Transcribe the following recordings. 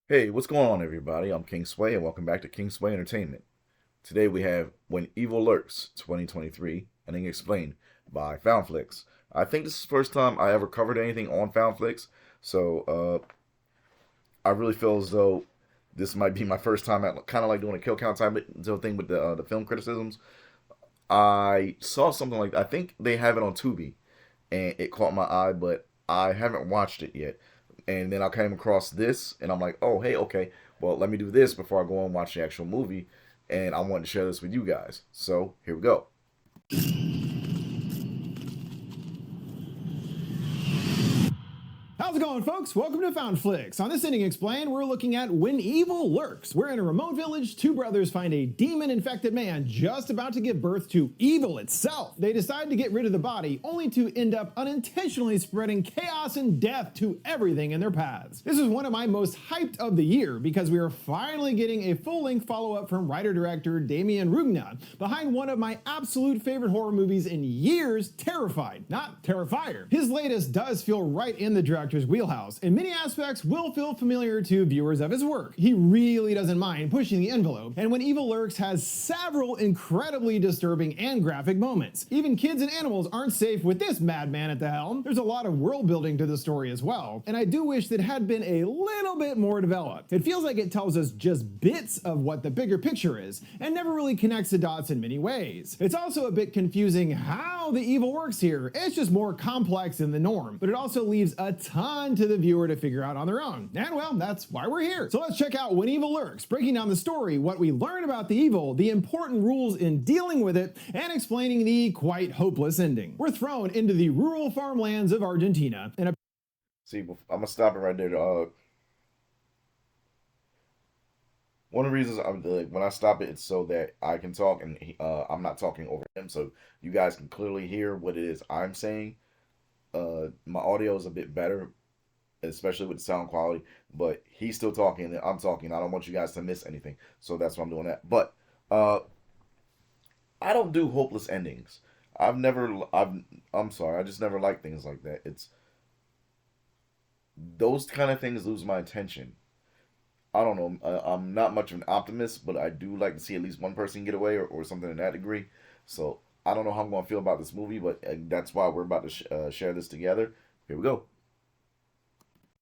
Hey, what's going on, everybody? I'm King Sway, and welcome back to King Sway Entertainment. Today we have When Evil Lurks 2023, and explained by Flix. I think this is the first time I ever covered anything on Flix, so I really feel as though this might be my first time at kind of like doing a kill count type of thing with the film criticisms. I saw something like I think they have it on Tubi, and it caught my eye, but I haven't watched it yet. And then I came across this, and I'm like, oh, hey, okay, well, let me do this before I go and watch the actual movie. And I wanted to share this with you guys. So here we go. How's it going, folks? Welcome to Found Flix. On this Ending Explained, we're looking at When Evil Lurks. We're in a remote village. Two brothers find a demon-infected man just about to give birth to evil itself. They decide to get rid of the body, only to end up unintentionally spreading chaos and death to everything in their paths. This is one of my most hyped of the year because we are finally getting a full-length follow-up from writer-director Damien Rugna behind one of my absolute favorite horror movies in years, Terrified, not Terrifier. His latest does feel right in the director's wheelhouse. In many aspects, will feel familiar to viewers of his work. He really doesn't mind pushing the envelope, and When Evil Lurks has several incredibly disturbing and graphic moments. Even kids and animals aren't safe with this madman at the helm. There's a lot of world building to the story as well, and I do wish that had been a little bit more developed. It feels like it tells us just bits of what the bigger picture is, and never really connects the dots in many ways. It's also a bit confusing how the evil works here. It's just more complex than the norm, but it also leaves a ton to the viewer to figure out on their own. And well, that's why we're here. So let's check out When Evil Lurks, breaking down the story, what we learn about the evil, the important rules in dealing with it, and explaining the quite hopeless ending. We're thrown into the rural farmlands of Argentina, and See, I'm gonna stop it right there. One of the reasons when I stop it, it's so that I can talk and I'm not talking over him, so you guys can clearly hear what it is I'm saying. My audio is a bit better, especially with the sound quality. But he's still talking and I'm talking. I don't want you guys to miss anything, so that's why I'm doing that. But uh, I don't do hopeless endings. I'm sorry. I just never like things like that. It's those kind of things lose my attention. I don't know. I'm not much of an optimist, but I do like to see at least one person get away or something in that degree. So I don't know how I'm going to feel about this movie, but that's why we're about to share this together. Here we go.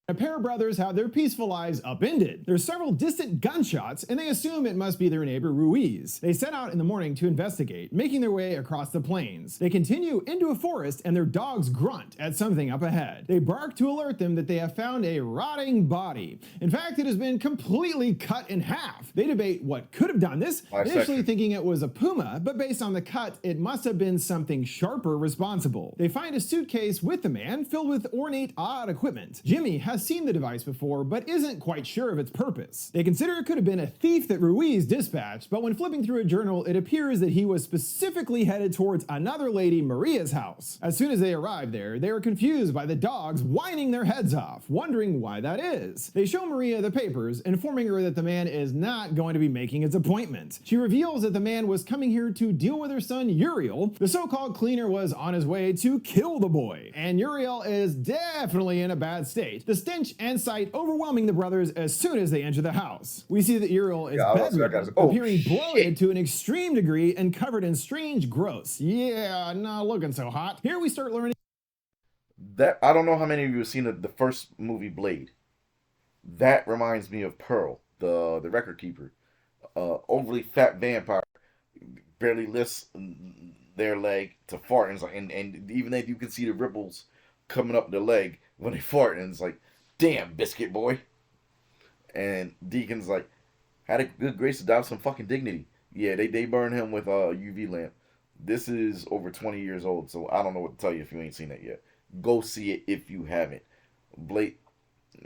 a pair of brothers have their peaceful lives upended. There's several distant gunshots, and they assume it must be their neighbor Ruiz. They set out in the morning to investigate, making their way across the plains. They continue into a forest, and their dogs grunt at something up ahead. They bark to alert them that they have found a rotting body. In fact, it has been completely cut in half. They debate what could have done this, initially thinking it was a puma, but based on the cut, it must have been something sharper responsible. They find a suitcase with the man filled with ornate, odd equipment. Jimmy has seen the device before, but isn't quite sure of its purpose. They consider it could have been a thief that Ruiz dispatched, but when flipping through a journal, it appears that he was specifically headed towards another lady, Maria's house. As soon as they arrive there, they are confused by the dogs whining their heads off, wondering why that is. They show Maria the papers, informing her that the man is not going to be making his appointment. She reveals that the man was coming here to deal with her son, Uriel. The so-called cleaner was on his way to kill the boy, and Uriel is definitely in a bad state. The stench and sight overwhelming the brothers as soon as they enter the house. We see that Uriel is bedridden, appearing bloated to an extreme degree and covered in strange growths. Yeah, not looking so hot. Here we start learning That I don't know how many of you have seen the first movie Blade. That reminds me of Pearl, the record keeper. Overly fat vampire barely lifts their leg to fart, and even then you can see the ripples coming up their leg when they fart, and it's like, damn, biscuit boy. And Deacon's like, had a good grace to die with some fucking dignity. Yeah, they burn him with a UV lamp. This is over 20 years old, so I don't know what to tell you if you ain't seen it yet. Go see it if you haven't. Blade,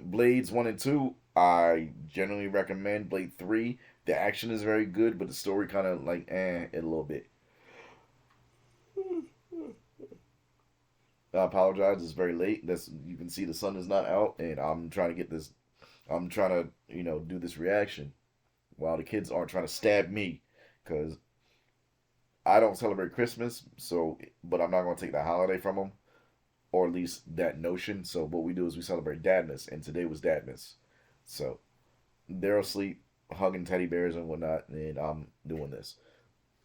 Blades 1 and 2, I generally recommend. Blade 3, the action is very good, but the story kind of like, a little bit. I apologize. It's very late. That's you can see the sun is not out, and I'm trying to get this. I'm trying to do this reaction while the kids aren't trying to stab me, because I don't celebrate Christmas. So, but I'm not gonna take the holiday from them, or at least that notion. So what we do is we celebrate Dadness, and today was Dadness. So They're asleep, hugging teddy bears and whatnot, and I'm doing this.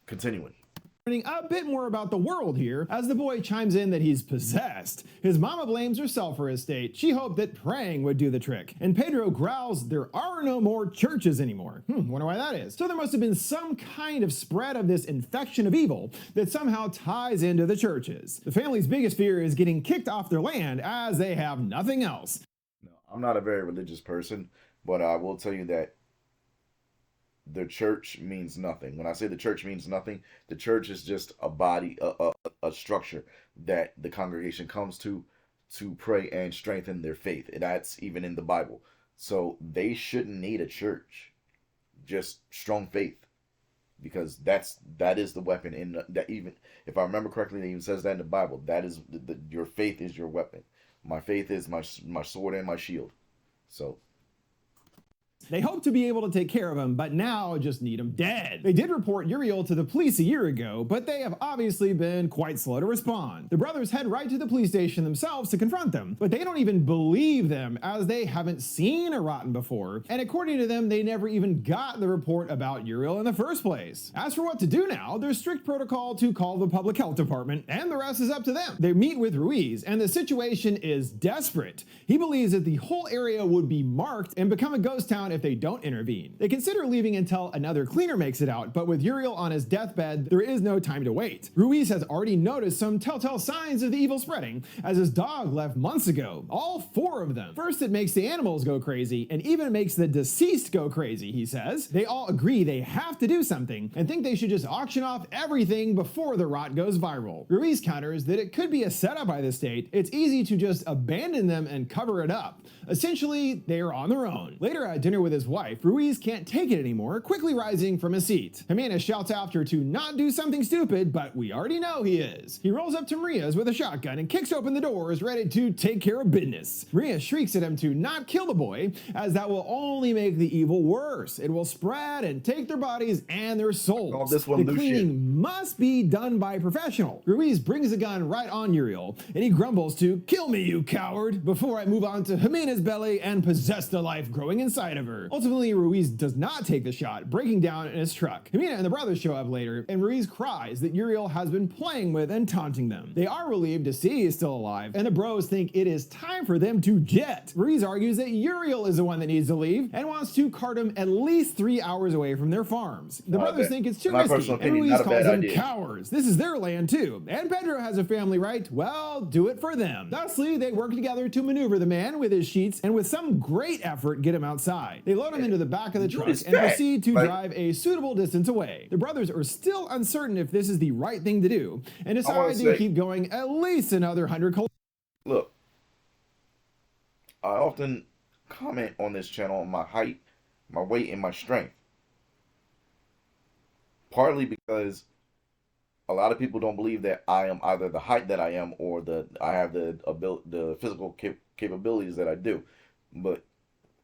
Continuing. Learning a bit more about the world here as the boy chimes in that he's possessed. His mama blames herself for his state. She hoped that praying would do the trick. And Pedro growls there are no more churches anymore. Wonder why that is. So there must have been some kind of spread of this infection of evil that somehow ties into the churches. The family's biggest fear is getting kicked off their land as they have nothing else. No, I'm not a very religious person, but I will tell you that the church means nothing. When I say the church means nothing, the church is just a body, a structure that the congregation comes to pray and strengthen their faith. And that's even in the Bible. So they shouldn't need a church, just strong faith, because that is the weapon. In that, even if I remember correctly, it even says that in the Bible. That is your faith is your weapon. My faith is my sword and my shield. So. They hope to be able to take care of him, but now just need him dead. They did report Uriel to the police a year ago, but they have obviously been quite slow to respond. The brothers head right to the police station themselves to confront them, but they don't even believe them as they haven't seen a rotten before, and according to them, they never even got the report about Uriel in the first place. As for what to do now, there's strict protocol to call the public health department, and the rest is up to them. They meet with Ruiz, and the situation is desperate. He believes that the whole area would be marked and become a ghost town if they don't intervene. They consider leaving until another cleaner makes it out, but with Uriel on his deathbed, there is no time to wait. Ruiz has already noticed some telltale signs of the evil spreading, as his dog left months ago. All 4 of them. First, it makes the animals go crazy, and even makes the deceased go crazy, he says. They all agree they have to do something, and think they should just auction off everything before the rot goes viral. Ruiz counters that it could be a setup by the state. It's easy to just abandon them and cover it up. Essentially, they are on their own. Later at dinner with his wife, Ruiz can't take it anymore, quickly rising from his seat. Jimenez shouts after to not do something stupid, but we already know he is. He rolls up to Maria's with a shotgun and kicks open the doors, ready to take care of business. Maria shrieks at him to not kill the boy, as that will only make the evil worse. It will spread and take their bodies and their souls. This one, the cleaning must be done by a professional. Ruiz brings the gun right on Uriel, and he grumbles to, "Kill me, you coward," before I move on to Jimenez's belly and possess the life growing inside of her. Ultimately, Ruiz does not take the shot, breaking down in his truck. Jimena and the brothers show up later, and Ruiz cries that Uriel has been playing with and taunting them. They are relieved to see he is still alive, and the bros think it is time for them to jet. Ruiz argues that Uriel is the one that needs to leave, and wants to cart him at least 3 hours away from their farms. The brothers think it's too risky, and Ruiz calls them cowards. This is their land too, and Pedro has a family right. Well, do it for them. Thusly, they work together to maneuver the man with his sheets, and with some great effort, get him outside. They load him into the back of the truck and proceed to drive a suitable distance away. The brothers are still uncertain if this is the right thing to do, and decide to keep going at least another 100 kilometers. Look, I often comment on this channel on my height, my weight, and my strength. Partly because a lot of people don't believe that I am either the height that I am or I have the physical capabilities that I do. But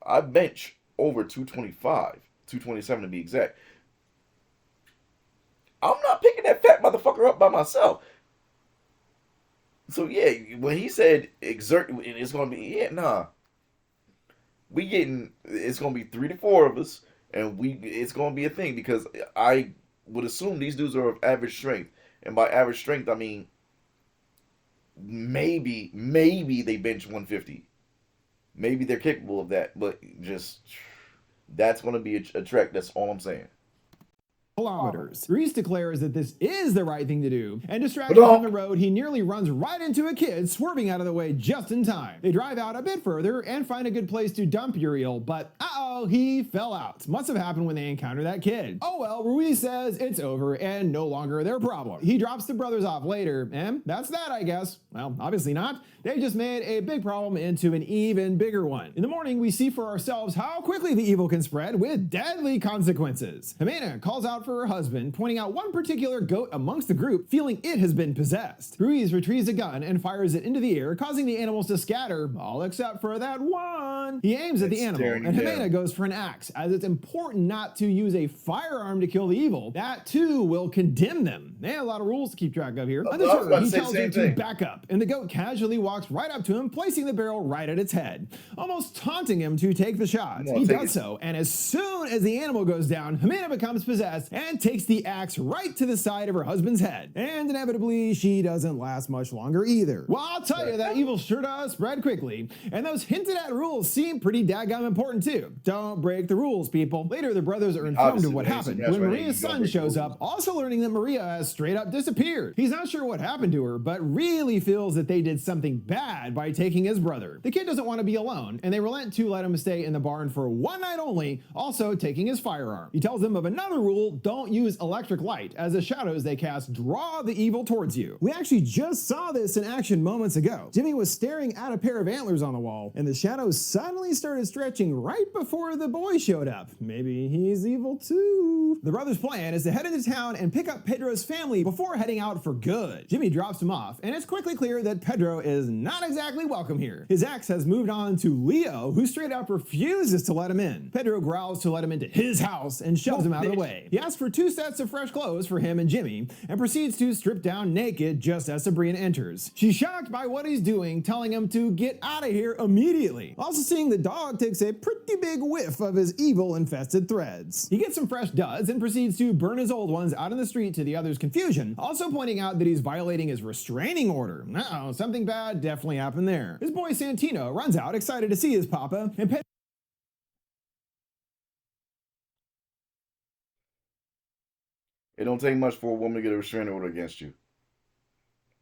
I bench over 225, 227 to be exact. I'm not picking that fat motherfucker up by myself. So yeah, when he said exert, it's gonna be it's gonna be 3 to 4 of us, and it's gonna be a thing, because I would assume these dudes are of average strength, and by average strength I mean maybe they bench 150. Maybe they're capable of that, but just that's gonna be a trek. That's all I'm saying. Kilometers. Ruiz declares that this is the right thing to do, and distracted from the road, he nearly runs right into a kid, swerving out of the way just in time. They drive out a bit further and find a good place to dump Uriel, but he fell out. Must have happened when they encounter that kid. Oh well, Ruiz says it's over and no longer their problem. He drops the brothers off later, and that's that, I guess. Well, obviously not. They just made a big problem into an even bigger one. In the morning, we see for ourselves how quickly the evil can spread with deadly consequences. Jimena calls out for her husband, pointing out one particular goat amongst the group, feeling it has been possessed. Ruiz retrieves a gun and fires it into the air, causing the animals to scatter, all except for that one. He aims at the animal, and Jimena goes for an axe, as it's important not to use a firearm to kill the evil. That too will condemn them. They have a lot of rules to keep track of here. Undeterred, he tells her to back up, and the goat casually walks right up to him, placing the barrel right at its head, almost taunting him to take the shot. He does so, and as soon as the animal goes down, Jimena becomes possessed and takes the axe right to the side of her husband's head. And inevitably, she doesn't last much longer either. Well, I'll tell you, that evil sure does spread quickly, and those hinted at rules seem pretty daggum important too. Don't break the rules, people. Later, the brothers are informed of what happened when Maria's son shows up, also learning that Maria has straight up disappeared. He's not sure what happened to her, but really feels that they did something bad by taking his brother. The kid doesn't want to be alone, and they relent to let him stay in the barn for one night only, also taking his firearm. He tells them of another rule: don't use electric light, as the shadows they cast draw the evil towards you. We actually just saw this in action moments ago. Jimmy was staring at a pair of antlers on the wall, and the shadows suddenly started stretching right before the boy showed up. Maybe he's evil too. The brothers' plan is to head into town and pick up Pedro's family before heading out for good. Jimmy drops him off, and it's quickly clear that Pedro is not exactly welcome here. His ex has moved on to Leo, who straight up refuses to let him in. Pedro growls to let him into his house and shoves him out of the way. He asks for 2 sets of fresh clothes for him and Jimmy, and proceeds to strip down naked just as Sabrina enters. She's shocked by what he's doing, telling him to get out of here immediately. Also seeing the dog takes a pretty big whiff of his evil-infested threads. He gets some fresh duds and proceeds to burn his old ones out in the street to the others' confusion, also pointing out that he's violating his restraining order. Uh-oh, something bad definitely happened there. His boy Santino runs out excited to see his papa, and It don't take much for a woman to get a restraining order against you.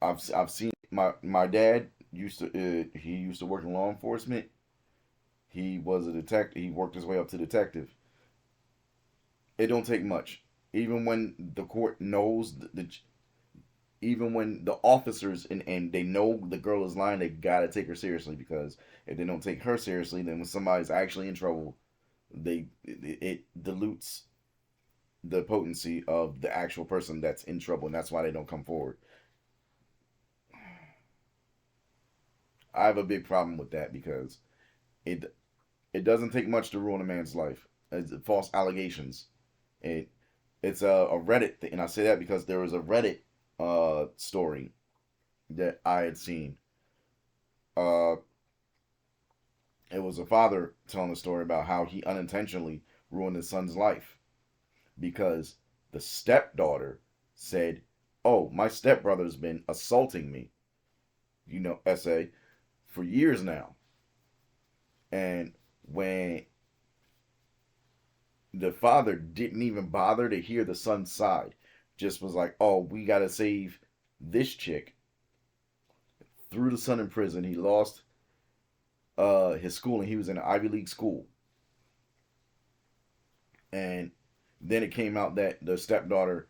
I've seen my dad he used to work in law enforcement. He was a detective. He worked his way up to detective. It don't take much. Even when the court knows even when the officers and they know the girl is lying, they gotta take her seriously, because if they don't take her seriously, then when somebody's actually in trouble, it dilutes the potency of the actual person that's in trouble, and that's why they don't come forward. I have a big problem with that, because it doesn't take much to ruin a man's life. It's false allegations. It's a Reddit thing, and I say that because there was a Reddit story that I had seen. It was a father telling a story about how he unintentionally ruined his son's life because the stepdaughter said, "Oh, my stepbrother's been assaulting me, SA, for years now." And when the father didn't even bother to hear the son's side, just was like, "Oh, we gotta save this chick," threw the son in prison. He lost his schooling. He was in an Ivy League school. And then it came out that the stepdaughter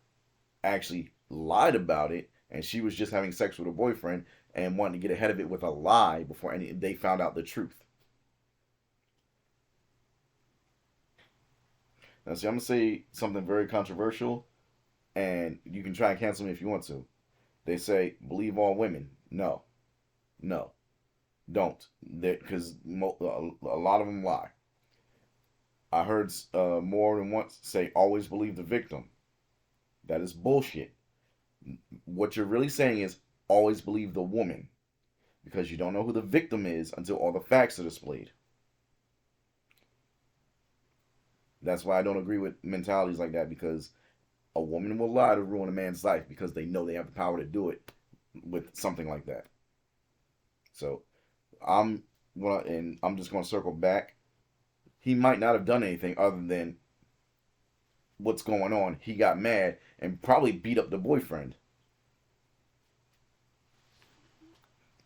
actually lied about it, and she was just having sex with her boyfriend and wanted to get ahead of it with a lie before they found out the truth. Now, see, I'm going to say something very controversial, and you can try and cancel me if you want to. They say, believe all women. No. No. Don't. Because a lot of them lie. I heard more than once say, always believe the victim. That is bullshit. What you're really saying is, always believe the woman. Because you don't know who the victim is until all the facts are displayed. That's why I don't agree with mentalities like that, because a woman will lie to ruin a man's life because they know they have the power to do it with something like that. So I'm just going to circle back. He might not have done anything other than what's going on. He got mad and probably beat up the boyfriend.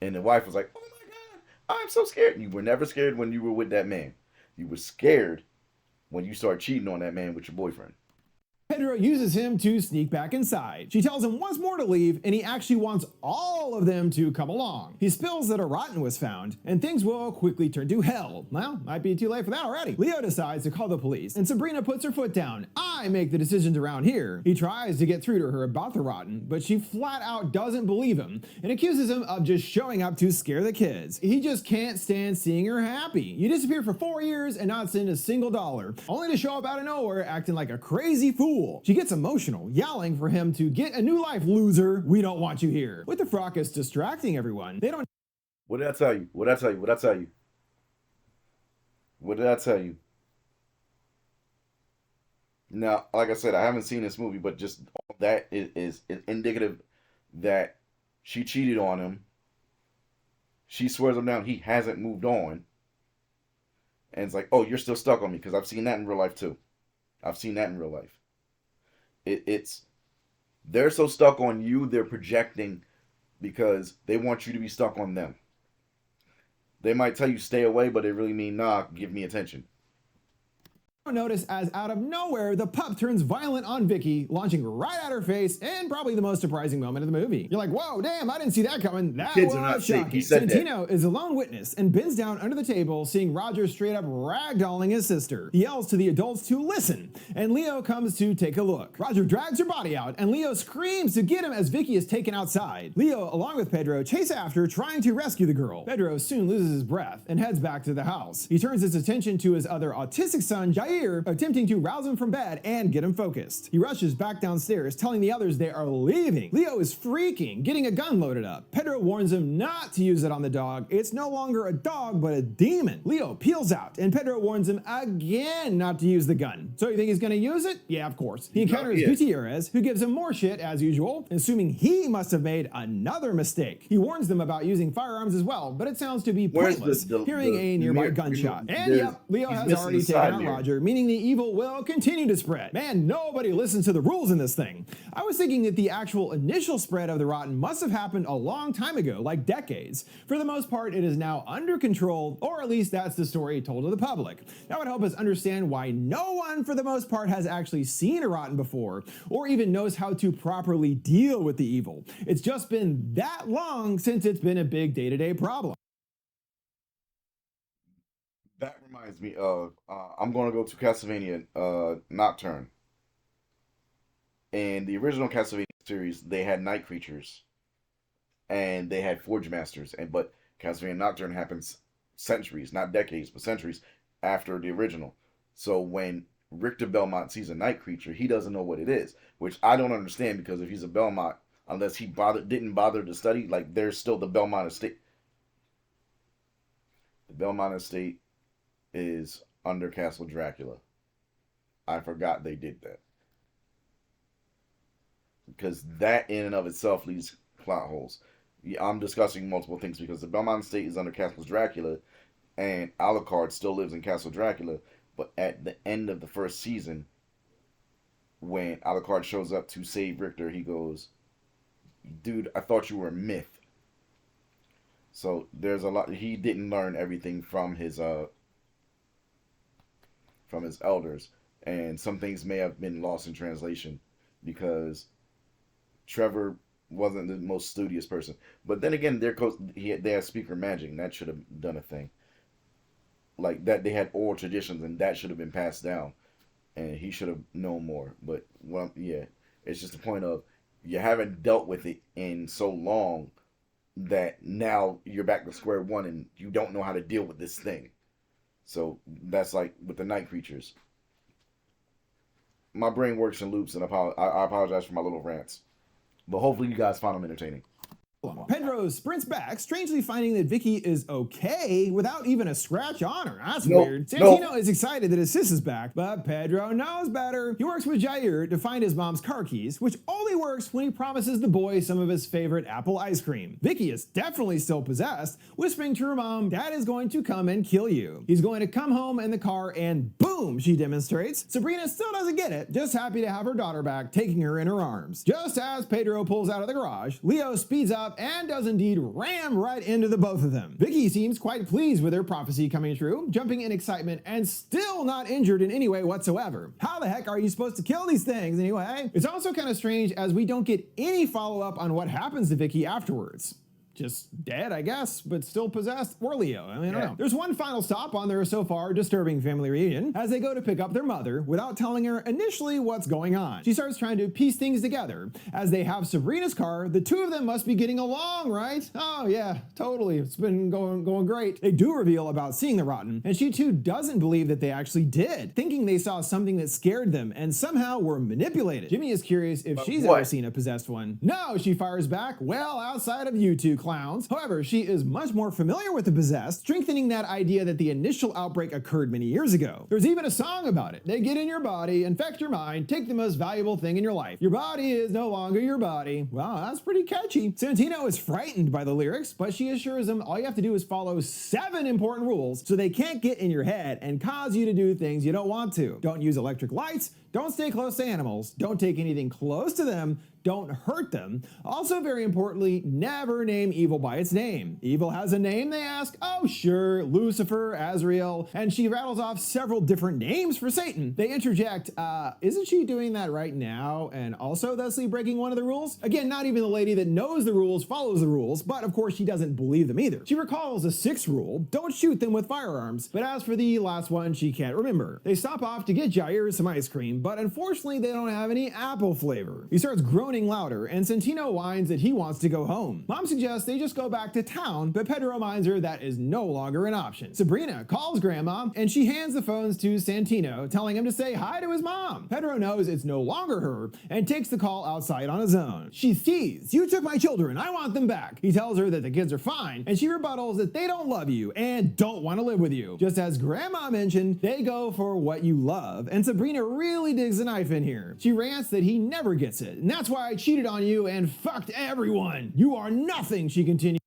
And the wife was like, "Oh my God, I'm so scared." You were never scared when you were with that man. You were scared when you started cheating on that man with your boyfriend. Pedro uses him to sneak back inside. She tells him once more to leave, and he actually wants all of them to come along. He spills that a rotten was found, and things will quickly turn to hell. Well, might be too late for that already. Leo decides to call the police, and Sabrina puts her foot down. I make the decisions around here. He tries to get through to her about the rotten, but she flat out doesn't believe him, and accuses him of just showing up to scare the kids. He just can't stand seeing her happy. You disappear for 4 years and not send a single dollar, only to show up out of nowhere acting like a crazy fool. She gets emotional, yelling for him to get a new life, loser. We don't want you here. With the fracas distracting everyone, they don't. What did I tell you? What did I tell you? What did I tell you? What did I tell you? Now, like I said, I haven't seen this movie, but just that is indicative that she cheated on him. She swears him down. He hasn't moved on. And it's like, oh, you're still stuck on me, because I've seen that in real life too. I've seen that in real life. It's they're so stuck on you, they're projecting because they want you to be stuck on them. They might tell you stay away, but they really mean nah, give me attention. Notice as out of nowhere, the pup turns violent on Vicky, launching right at her face, and probably the most surprising moment of the movie. You're like, whoa, damn, I didn't see that coming. That Kids was are not shocking. safe. He said Santino that. is a lone witness and bends down under the table, seeing Roger straight up ragdolling his sister. He yells to the adults to listen, and Leo comes to take a look. Roger drags her body out, and Leo screams to get him as Vicky is taken outside. Leo, along with Pedro, chase after, trying to rescue the girl. Pedro soon loses his breath and heads back to the house. He turns his attention to his other autistic son, Jair, attempting to rouse him from bed and get him focused. He rushes back downstairs, telling the others they are leaving. Leo is freaking, getting a gun loaded up. Pedro warns him not to use it on the dog. It's no longer a dog, but a demon. Leo peels out, and Pedro warns him again not to use the gun. So you think he's gonna use it? Yeah, of course. He encounters Gutierrez, who gives him more shit as usual, assuming he must have made another mistake. He warns them about using firearms as well, but it sounds to be pointless, hearing a nearby gunshot. And yep, Leo has already taken out Roger, meaning the evil will continue to spread. Man, nobody listens to the rules in this thing. I was thinking that the actual initial spread of the rotten must have happened a long time ago, like decades. For the most part, it is now under control, or at least that's the story told to the public. That would help us understand why no one, for the most part, has actually seen a rotten before, or even knows how to properly deal with the evil. It's just been that long since it's been a big day-to-day problem. That reminds me of I'm going to go to Castlevania Nocturne. In the original Castlevania series, they had night creatures and they had Forge Masters, but Castlevania Nocturne happens centuries, not decades, but centuries after the original. So when Richter Belmont sees a night creature, he doesn't know what it is, which I don't understand, because if he's a Belmont, unless he didn't bother to study, like, there's still the Belmont estate. The Belmont estate is under Castle Dracula. I forgot they did that. Because that in and of itself leaves plot holes. Yeah, I'm discussing multiple things because the Belmont estate is under Castle Dracula, and Alucard still lives in Castle Dracula. But at the end of the first season, when Alucard shows up to save Richter, he goes, "Dude, I thought you were a myth." So there's a lot. He didn't learn everything from his elders, and some things may have been lost in translation because Trevor wasn't the most studious person. But then again, they had speaker magic, and that should have done a thing. Like that, they had oral traditions, and that should have been passed down, and he should have known more. But well, yeah, it's just the point of you haven't dealt with it in so long that now you're back to square one, and you don't know how to deal with this thing. So that's like with the night creatures. My brain works in loops, and I apologize for my little rants. But hopefully you guys found them entertaining. Pedro sprints back, strangely finding that Vicky is okay without even a scratch on her. That's weird. Santino is excited that his sis is back, but Pedro knows better. He works with Jair to find his mom's car keys, which only works when he promises the boy some of his favorite apple ice cream. Vicky is definitely still possessed, whispering to her mom, "Dad is going to come and kill you. He's going to come home in the car," and boom, she demonstrates. Sabrina still doesn't get it, just happy to have her daughter back, taking her in her arms. Just as Pedro pulls out of the garage, Leo speeds up and does does indeed ram right into the both of them. Vicky seems quite pleased with her prophecy coming true, jumping in excitement and still not injured in any way whatsoever. How the heck are you supposed to kill these things anyway? It's also kind of strange as we don't get any follow-up on what happens to Vicky afterwards. Just dead, I guess, but still possessed, or Leo. I mean, I don't know. There's one final stop on their so far disturbing family reunion as they go to pick up their mother without telling her initially what's going on. She starts trying to piece things together. As they have Sabrina's car, the two of them must be getting along, right? Oh yeah, totally. It's been going great. They do reveal about seeing the rotten, and she too doesn't believe that they actually did, thinking they saw something that scared them and somehow were manipulated. Jimmy is curious if she's ever seen a possessed one. No, she fires back. Well, outside of you two clowns. However, she is much more familiar with the possessed, strengthening that idea that the initial outbreak occurred many years ago. There's even a song about it. They get in your body, infect your mind, take the most valuable thing in your life. Your body is no longer your body. Wow, that's pretty catchy. Santino is frightened by the lyrics, but she assures him all you have to do is follow 7 important rules so they can't get in your head and cause you to do things you don't want to. Don't use electric lights, don't stay close to animals, don't take anything close to them, don't hurt them. Also, very importantly, never name evil by its name. Evil has a name, they ask? Oh, sure, Lucifer, Azrael, and she rattles off several different names for Satan. They interject, isn't she doing that right now and also thusly breaking one of the rules? Again, not even the lady that knows the rules follows the rules, but of course she doesn't believe them either. She recalls the 6th rule, don't shoot them with firearms, but as for the last one, she can't remember. They stop off to get Jair some ice cream, but unfortunately they don't have any apple flavor. He starts groaning louder, and Santino whines that he wants to go home. Mom suggests they just go back to town, but Pedro reminds her that is no longer an option. Sabrina calls Grandma, and she hands the phones to Santino, telling him to say hi to his mom. Pedro knows it's no longer her, and takes the call outside on his own. She sees, you took my children, I want them back. He tells her that the kids are fine, and she rebuttals that they don't love you and don't want to live with you. Just as Grandma mentioned, they go for what you love, and Sabrina really digs a knife in here. She rants that he never gets it, and that's why I cheated on you and fucked everyone. You are nothing, she continues.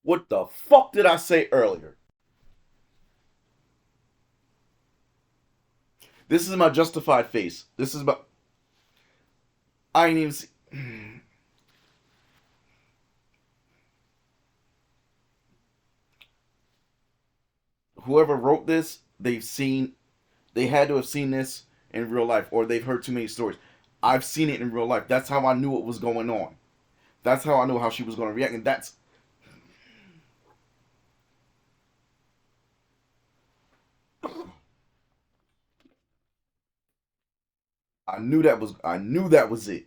What the fuck did I say earlier? This is my justified face. This is my. I ain't even see. Whoever wrote this, they had to have seen this in real life, or they've heard too many stories. I've seen it in real life. That's how I knew what was going on. That's how I knew how she was going to react, and that's. I knew that was it.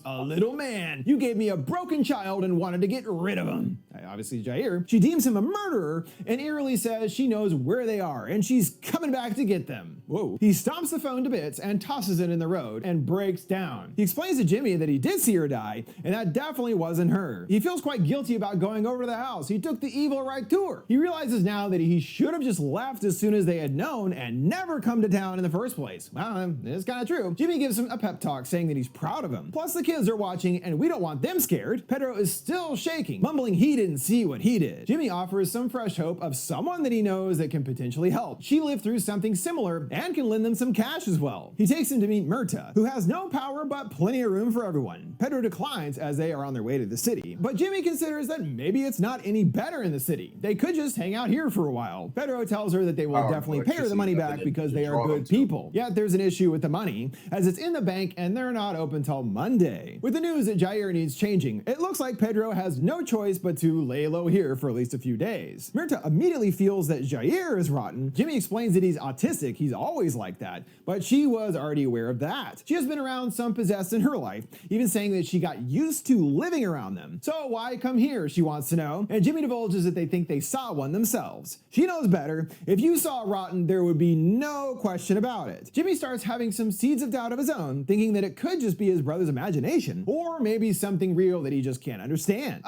A little man, you gave me a broken child and wanted to get rid of him. Obviously Jair. She deems him a murderer and eerily says she knows where they are and she's coming back to get them. Whoa. He stomps the phone to bits and tosses it in the road and breaks down. He explains to Jimmy that he did see her die and that definitely wasn't her. He feels quite guilty about going over to the house. He took the evil right to her. He realizes now that he should have just left as soon as they had known and never come to town in the first place. Well, it's kind of true. Jimmy gives him a pep talk saying that he's proud of him. Plus the kids are watching and we don't want them scared. Pedro is still shaking, mumbling he didn't see what he did. Jimmy offers some fresh hope of someone that he knows that can potentially help. She lived through something similar and can lend them some cash as well. He takes him to meet Myrta, who has no power but plenty of room for everyone. Pedro declines as they are on their way to the city, but Jimmy considers that maybe it's not any better in the city. They could just hang out here for a while. Pedro tells her that they will definitely pay her the money back because they are good people. Yet there's an issue with the money, as it's in the bank and they're not open till Monday. With the news that Jair needs changing, it looks like Pedro has no choice but to lay low here for at least a few days. Myrta immediately feels that Jair is rotten. Jimmy explains that he's autistic, he's always like that, but she was already aware of that. She has been around some possessed in her life, even saying that she got used to living around them. So why come here, she wants to know, and Jimmy divulges that they think they saw one themselves. She knows better. If you saw rotten, there would be no question about it. Jimmy starts having some seeds of doubt of his own, thinking that it could just be his brother's imagination, or maybe something real that he just can't understand.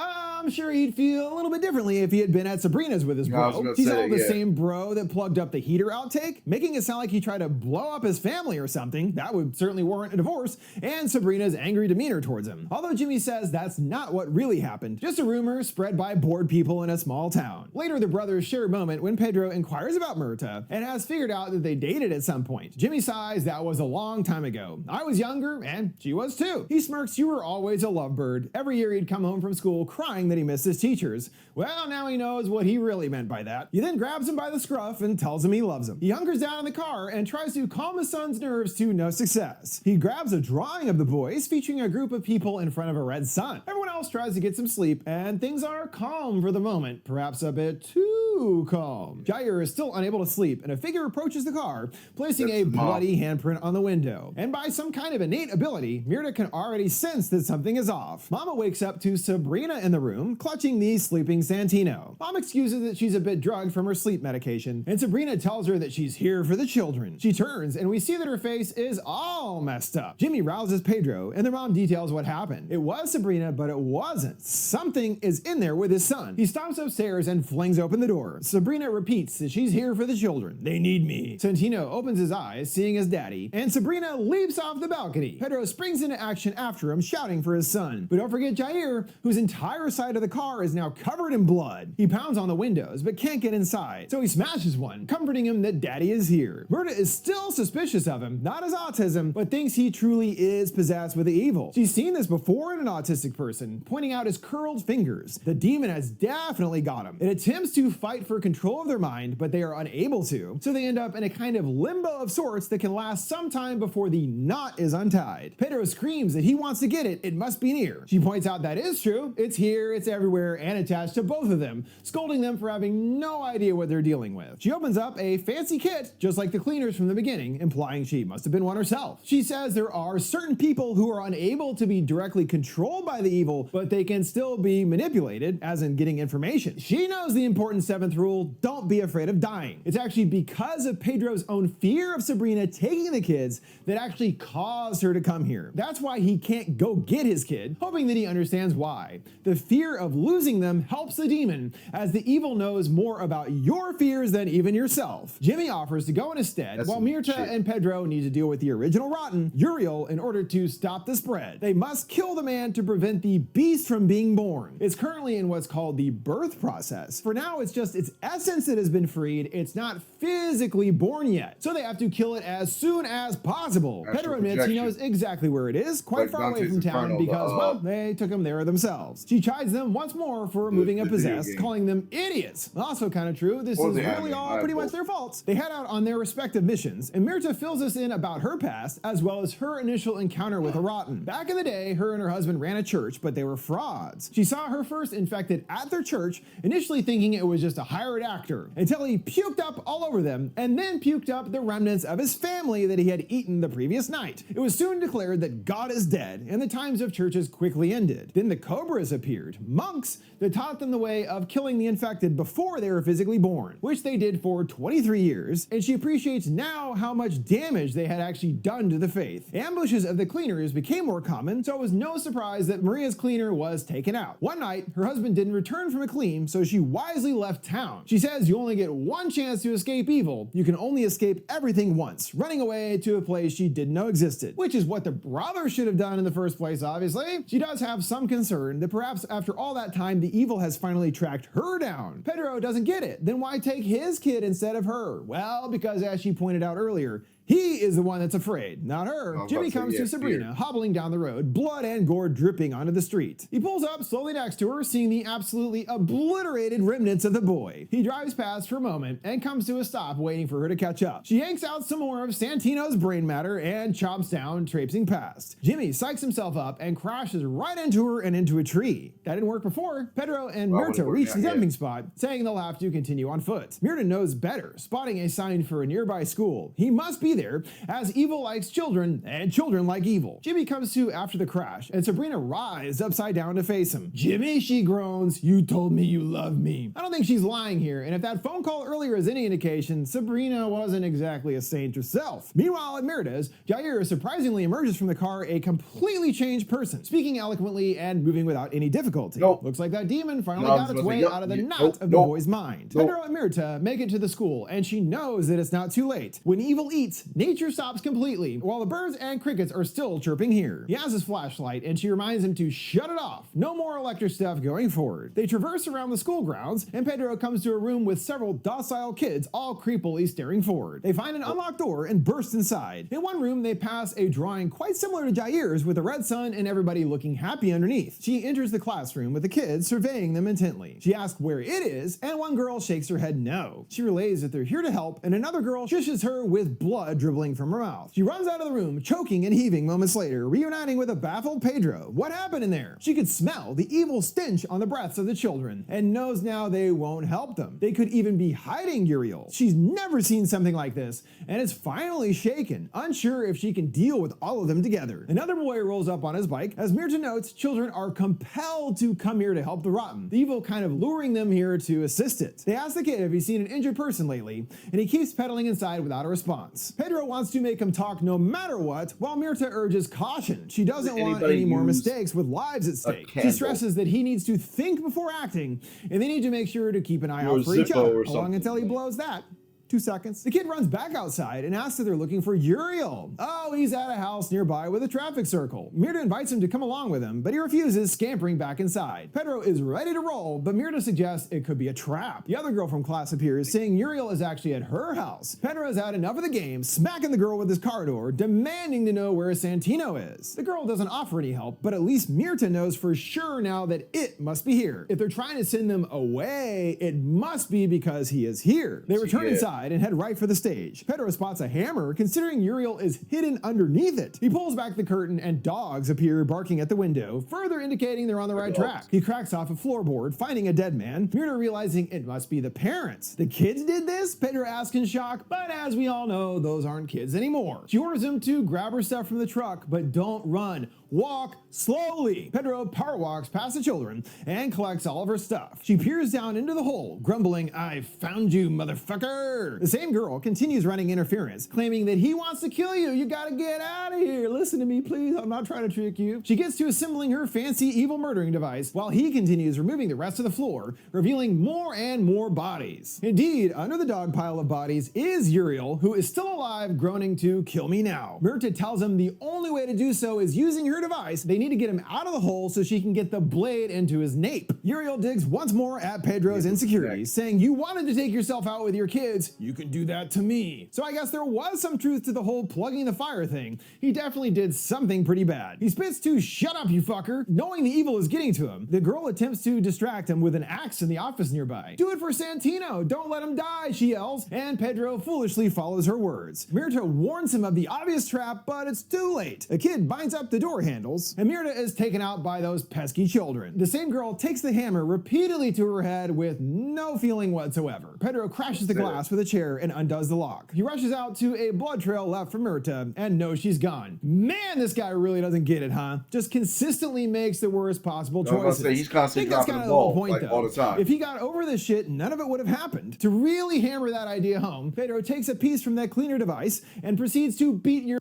I'm sure he'd feel a little bit differently if he had been at Sabrina's with his Yeah, I was bro. gonna He's say, all the yeah. same bro that plugged up the heater outtake, making it sound like he tried to blow up his family or something. That would certainly warrant a divorce, and Sabrina's angry demeanor towards him. Although Jimmy says that's not what really happened, just a rumor spread by bored people in a small town. Later, the brothers share a moment when Pedro inquires about Myrta and has figured out that they dated at some point. Jimmy sighs, that was a long time ago. I was younger, and she was too. He smirks, you were always a lovebird. Every year he'd come home from school crying that he missed his teachers. Well, now he knows what he really meant by that. He then grabs him by the scruff and tells him he loves him. He hunkers down in the car and tries to calm his son's nerves to no success. He grabs a drawing of the boys featuring a group of people in front of a red sun. Everyone else tries to get some sleep, and things are calm for the moment, perhaps a bit too calm. Jair is still unable to sleep, and a figure approaches the car, placing a bloody handprint on the window. And by some kind of innate ability, Myrta can already sense that something is off. Mama wakes up to Sabrina in the room, clutching the sleeping Santino. Mom excuses that she's a bit drugged from her sleep medication, and Sabrina tells her that she's here for the children. She turns, and we see that her face is all messed up. Jimmy rouses Pedro, and their mom details what happened. It was Sabrina, but it wasn't. Something is in there with his son. He stomps upstairs and flings open the door. Sabrina repeats that she's here for the children. They need me. Santino opens his eyes, seeing his daddy, and Sabrina leaps off the balcony. Pedro springs into action after him, shouting for his son. But don't forget Jair, whose entire side of the car is now covered in blood. He pounds on the windows, but can't get inside, so he smashes one, comforting him that daddy is here. Myrta is still suspicious of him, not his autism, but thinks he truly is possessed with the evil. She's seen this before in an autistic person, pointing out his curled fingers. The demon has definitely got him. It attempts to fight for control of their mind, but they are unable to, so they end up in a kind of limbo of sorts that can last some time before the knot is untied. Pedro screams that he wants to get it, it must be near. She points out that is true, it's here, it's everywhere, and attached to both of them, scolding them for having no idea what they're dealing with. She opens up a fancy kit, just like the cleaners from the beginning, implying she must have been one herself. She says there are certain people who are unable to be directly controlled by the evil, but they can still be manipulated, as in getting information. She knows the important 7th rule, don't be afraid of dying. It's actually because of Pedro's own fear of Sabrina taking the kids that actually caused her to come here. That's why he can't go get his kid, hoping that he understands why. The fear of losing them helps the demon, as the evil knows more about your fears than even yourself. Jimmy offers to go in his stead, while Myrta and Pedro need to deal with the original rotten, Uriel, in order to stop the spread. They must kill the man to prevent the beast from being born. It's currently in what's called the birth process. For now, it's just its essence that has been freed. It's not physically born yet, so they have to kill it as soon as possible. Pedro admits he knows exactly where it is, quite far away from town, because, well, they took him there themselves. She chides them once more for removing a possessed, calling them idiots. Also kind of true, this is really all pretty much their faults. They head out on their respective missions, and Myrta fills us in about her past, as well as her initial encounter with a rotten. Back in the day, her and her husband ran a church, but they were frauds. She saw her first infected at their church, initially thinking it was just a hired actor, until he puked up all over them, and then puked up the remnants of his family that he had eaten the previous night. It was soon declared that God is dead, and the times of churches quickly ended. Then the cobras appeared, monks that taught them the way of killing the infected before they were physically born, which they did for 23 years, and she appreciates now how much damage they had actually done to the faith. Ambushes of the cleaners became more common, so it was no surprise that Maria's cleaner was taken out. One night, her husband didn't return from a clean, so she wisely left town. She says you only get one chance to escape evil. You can only escape everything once, running away to a place she didn't know existed, which is what the brother should have done in the first place, obviously. She does have some concern that perhaps after all that time, the evil has finally tracked her down. Pedro doesn't get it. Then why take his kid instead of her? Well, because as she pointed out earlier, he is the one that's afraid, not her. Jimmy comes to Sabrina, hobbling down the road, blood and gore dripping onto the street. He pulls up slowly next to her, seeing the absolutely obliterated remnants of the boy. He drives past for a moment and comes to a stop, waiting for her to catch up. She yanks out some more of Santino's brain matter and chomps down, traipsing past. Jimmy psychs himself up and crashes right into her and into a tree. That didn't work before. Pedro and Myrta reach the dumping spot, saying they'll have to continue on foot. Myrta knows better, spotting a sign for a nearby school. He must be there, as evil likes children and children like evil. Jimmy comes to after the crash, and Sabrina writhes upside down to face him. Jimmy, she groans, you told me you love me. I don't think she's lying here, and if that phone call earlier is any indication, Sabrina wasn't exactly a saint herself. Meanwhile, at Merida's, Jair surprisingly emerges from the car a completely changed person, speaking eloquently and moving without any difficulty. Nope. Looks like that demon finally got its way out of the knot of the boy's mind. Pedro and Mirta make it to the school, and she knows that it's not too late. When evil eats, nature stops completely, while the birds and crickets are still chirping here. He has his flashlight, and she reminds him to shut it off. No more electric stuff going forward. They traverse around the school grounds, and Pedro comes to a room with several docile kids all creepily staring forward. They find an unlocked door and burst inside. In one room, they pass a drawing quite similar to Jair's with a red sun and everybody looking happy underneath. She enters the classroom with the kids surveying them intently. She asks where it is, and one girl shakes her head no. She relays that they're here to help, and another girl shushes her with blood dribbling from her mouth. She runs out of the room, choking and heaving moments later, reuniting with a baffled Pedro. What happened in there? She could smell the evil stench on the breaths of the children, and knows now they won't help them. They could even be hiding Uriel. She's never seen something like this, and is finally shaken, unsure if she can deal with all of them together. Another boy rolls up on his bike. As Mirta notes, children are compelled to come here to help the rotten, the evil kind of luring them here to assist it. They ask the kid if he's seen an injured person lately, and he keeps pedaling inside without a response. Pedro wants to make him talk no matter what, while Mirta urges caution. She doesn't want any more mistakes with lives at stake. She stresses that he needs to think before acting, and they need to make sure to keep an eye out for each other. How long until he blows that? 2 seconds. The kid runs back outside and asks if they're looking for Uriel. Oh, he's at a house nearby with a traffic circle. Mirta invites him to come along with him, but he refuses, scampering back inside. Pedro is ready to roll, but Mirta suggests it could be a trap. The other girl from class appears, saying Uriel is actually at her house. Pedro has had enough of the game, smacking the girl with his car door, demanding to know where Santino is. The girl doesn't offer any help, but at least Mirta knows for sure now that it must be here. If they're trying to send them away, it must be because he is here. They return inside and head right for the stage. Pedro spots a hammer, considering Uriel is hidden underneath it. He pulls back the curtain and dogs appear barking at the window, further indicating they're on the right track. He cracks off a floorboard, finding a dead man, Mirta realizing it must be the parents. The kids did this? Pedro asks in shock, but as we all know, those aren't kids anymore. She orders him to grab her stuff from the truck, but don't run. Walk slowly. Pedro power walks past the children and collects all of her stuff. She peers down into the hole, grumbling, I found you, motherfucker. The same girl continues running interference, claiming that he wants to kill you. You gotta get out of here. Listen to me, please. I'm not trying to trick you. She gets to assembling her fancy evil murdering device while he continues removing the rest of the floor, revealing more and more bodies. Indeed, under the dog pile of bodies is Uriel, who is still alive, groaning to kill me now. Mirta tells him the only way to do so is using her device. They need to get him out of the hole so she can get the blade into his nape. Uriel digs once more at Pedro's insecurities, saying, you wanted to take yourself out with your kids, you can do that to me. So I guess there was some truth to the whole plugging the fire thing. He definitely did something pretty bad. He spits to shut up, you fucker, knowing the evil is getting to him. The girl attempts to distract him with an axe in the office nearby. Do it for Santino, don't let him die, she yells, and Pedro foolishly follows her words. Mirta warns him of the obvious trap, but it's too late. A kid binds up the door handles, and Mirta is taken out by those pesky children. The same girl takes the hammer repeatedly to her head with no feeling whatsoever. Pedro crashes the glass with a chair and undoes the lock. He rushes out to a blood trail left from Mirta and knows she's gone. Man, this guy really doesn't get it, huh? Just consistently makes the worst possible choices. He's constantly dropping the ball like all the time. If he got over this shit, none of it would have happened. To really hammer that idea home, Pedro takes a piece from that cleaner device and proceeds to beat your...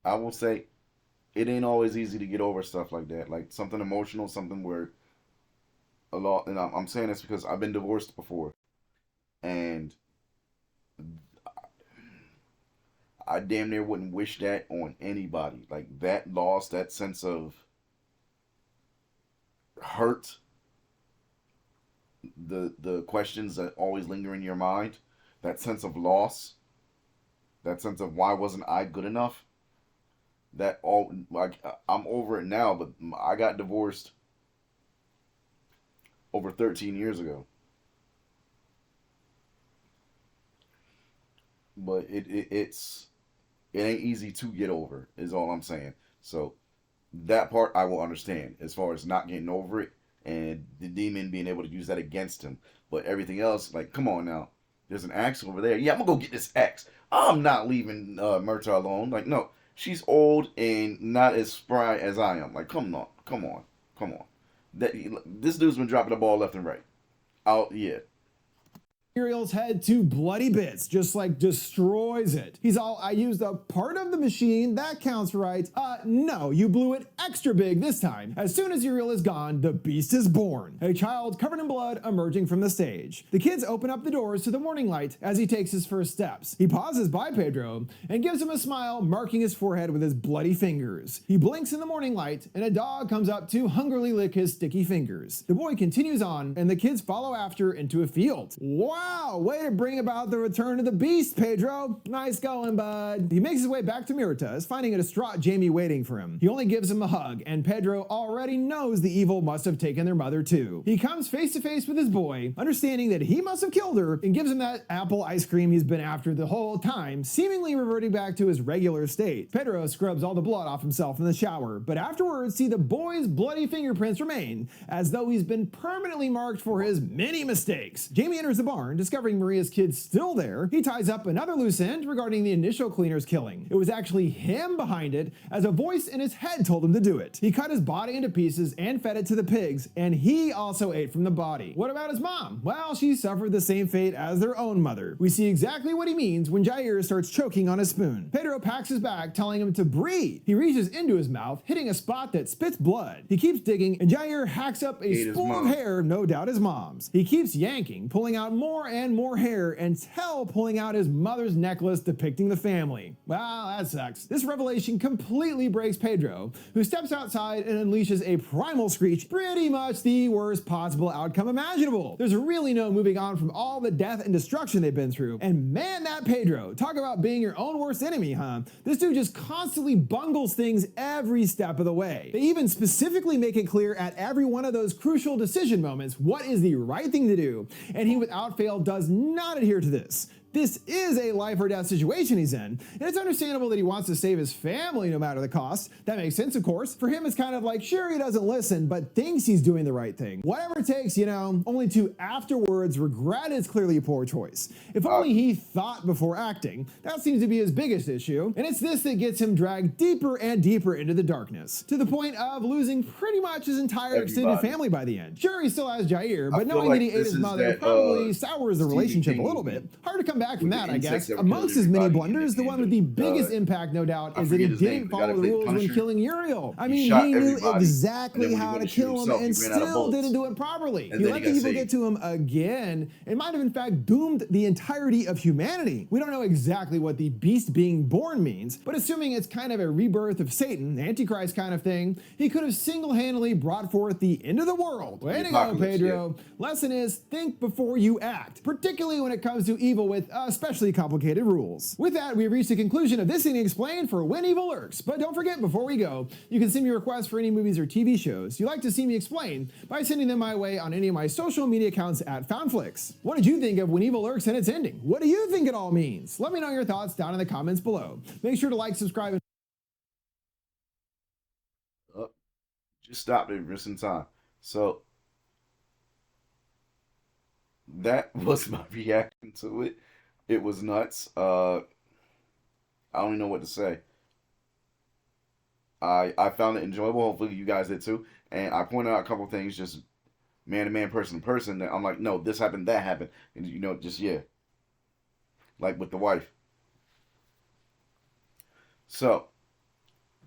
I will say, it ain't always easy to get over stuff like that. Like something emotional, something where a lot, and I'm saying this because I've been divorced before. And I damn near wouldn't wish that on anybody. Like that loss, that sense of hurt, the questions that always linger in your mind, that sense of loss, that sense of why wasn't I good enough? That all, like, I'm over it now, but I got divorced over 13 years ago. But it ain't easy to get over, is all I'm saying. So that part I will understand as far as not getting over it and the demon being able to use that against him. But everything else, like, come on now. There's an axe over there. Yeah, I'm gonna go get this axe. I'm not leaving Murta alone. Like, no, she's old and not as spry as I am. Like, come on, come on, come on. That this dude's been dropping the ball left and right. Out, yeah. Muriel's head to bloody bits, just like destroys it. He's all, I used a part of the machine, that counts, right? No, you blew it extra big this time. As soon as Uriel is gone, the beast is born. A child covered in blood emerging from the stage. The kids open up the doors to the morning light as he takes his first steps. He pauses by Pedro and gives him a smile, marking his forehead with his bloody fingers. He blinks in the morning light and a dog comes up to hungrily lick his sticky fingers. The boy continues on and the kids follow after into a field. Wow, way to bring about the return of the beast, Pedro. Nice going, bud. He makes his way back to Muritas, finding a distraught Jamie waiting for him. He only gives him a hug, and Pedro already knows the evil must have taken their mother too. He comes face to face with his boy, understanding that he must have killed her, and gives him that apple ice cream he's been after the whole time, seemingly reverting back to his regular state. Pedro scrubs all the blood off himself in the shower, but afterwards see the boy's bloody fingerprints remain, as though he's been permanently marked for his many mistakes. Jamie enters the barn, discovering Maria's kids still there. He ties up another loose end regarding the initial cleaner's killing. It was actually him behind it, as a voice in his head told him to do it. He cut his body into pieces and fed it to the pigs, and he also ate from the body. What about his mom? Well, she suffered the same fate as their own mother. We see exactly what he means when Jair starts choking on a spoon. Pedro packs his bag, telling him to breathe. He reaches into his mouth, hitting a spot that spits blood. He keeps digging, and Jair hacks up a spool of hair, no doubt his mom's. He keeps yanking, pulling out more and more hair until pulling out his mother's necklace depicting the family. Wow, that sucks. This revelation completely breaks Pedro, who steps outside and unleashes a primal screech, pretty much the worst possible outcome imaginable. There's really no moving on from all the death and destruction they've been through, and man, that Pedro, talk about being your own worst enemy, huh? This dude just constantly bungles things every step of the way. They even specifically make it clear at every one of those crucial decision moments what is the right thing to do, and he without fail does not adhere to this. This is a life or death situation he's in, and it's understandable that he wants to save his family no matter the cost. That makes sense, of course. For him, it's kind of like, sure, he doesn't listen, but thinks he's doing the right thing. Whatever it takes, you know, only to afterwards regret it's clearly a poor choice. If only he thought before acting. That seems to be his biggest issue, and it's this that gets him dragged deeper and deeper into the darkness, to the point of losing pretty much his entire extended family by the end. Sure, he still has Jair, but knowing that he ate his mother probably sours the relationship a little bit. Hard to come back from that, I guess. Amongst his many blunders, the one with the biggest impact, no doubt, is that he didn't follow the rules when killing Uriel. I mean, he knew exactly how to kill him and still didn't do it properly. He let the evil get to him again. It might have in fact doomed the entirety of humanity. We don't know exactly what the beast being born means, but assuming it's kind of a rebirth of Satan, Antichrist kind of thing, he could have single-handedly brought forth the end of the world. Way to go, Pedro. Yeah. Lesson is, think before you act, particularly when it comes to evil with especially complicated rules. With that, we've reached the conclusion of this Thing Explained for When Evil Lurks. But don't forget, before we go, you can send me requests for any movies or TV shows you'd like to see me explain by sending them my way on any of my social media accounts at Flix. What did you think of When Evil Lurks and its ending? What do you think it all means? Let me know your thoughts down in the comments below. Make sure to like, subscribe, and just stopped it just in time. So that was my reaction to it. It was nuts. I don't even know what to say. I found it enjoyable. Hopefully you guys did too. And I pointed out a couple things, just man to man, person to person. That I'm like, no, this happened, that happened, and you know, just yeah, like with the wife. So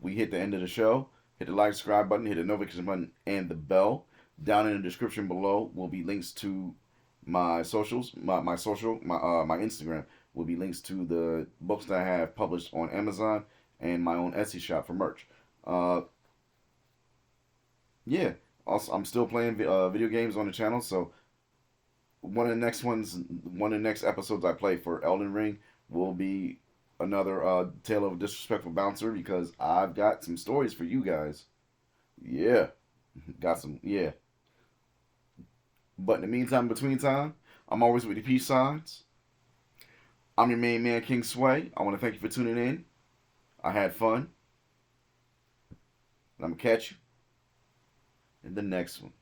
we hit the end of the show. Hit the like, subscribe button, hit the notification button, and the bell. Down in the description below will be links to my socials, my Instagram will be links to the books that I have published on Amazon and my own Etsy shop for merch. Yeah. Also, I'm still playing video games on the channel, so one of the next episodes I play for Elden Ring will be another Tale of a Disrespectful Bouncer, because I've got some stories for you guys. Yeah. Got some, yeah. But in the meantime, between time, I'm always with the peace signs. I'm your main man, King Sway. I want to thank you for tuning in. I had fun. And I'm going to catch you in the next one.